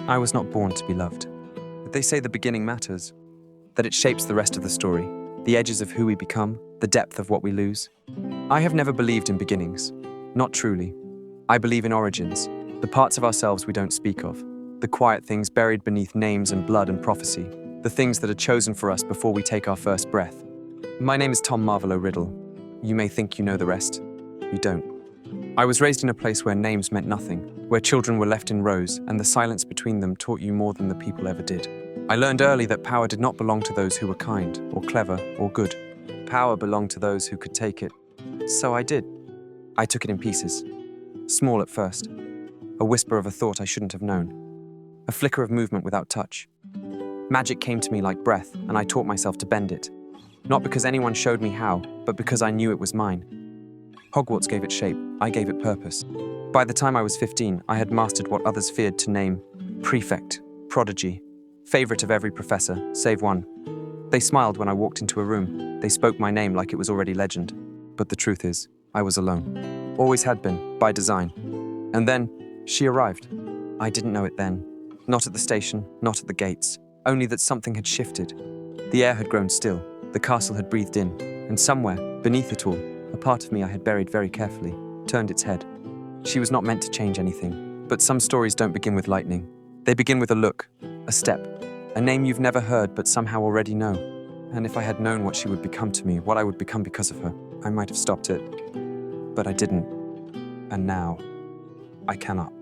I was not born to be loved. But they say the beginning matters, that it shapes the rest of the story, the edges of who we become, the depth of what we lose. I have never believed in beginnings, not truly. I believe in origins, the parts of ourselves we don't speak of, the quiet things buried beneath names and blood and prophecy, the things that are chosen for us before we take our first breath. My name is Tom Riddle. You may think you know the rest. You don't. I was raised in a place where names meant nothing, where children were left in rows and the silence between them taught you more than the people ever did. I learned early that power did not belong to those who were kind, or clever, or good. Power belonged to those who could take it. So I did. I took it in pieces. Small at first. A whisper of a thought I shouldn't have known. A flicker of movement without touch. Magic came to me like breath, and I taught myself to bend it. Not because anyone showed me how, but because I knew it was mine. Hogwarts gave it shape, I gave it purpose. By the time I was 15, I had mastered what others feared to name: prefect, prodigy, favorite of every professor, save one. They smiled when I walked into a room. They spoke my name like it was already legend. But the truth is, I was alone. Always had been, by design. And then, she arrived. I didn't know it then. Not at the station, not at the gates. Only that something had shifted. The air had grown still. The castle had breathed in. And somewhere, beneath it all, a part of me I had buried very carefully, turned its head. She was not meant to change anything. But some stories don't begin with lightning. They begin with a look, a step, a name you've never heard but somehow already know. And if I had known what she would become to me, what I would become because of her, I might have stopped it. But I didn't. And now, I cannot.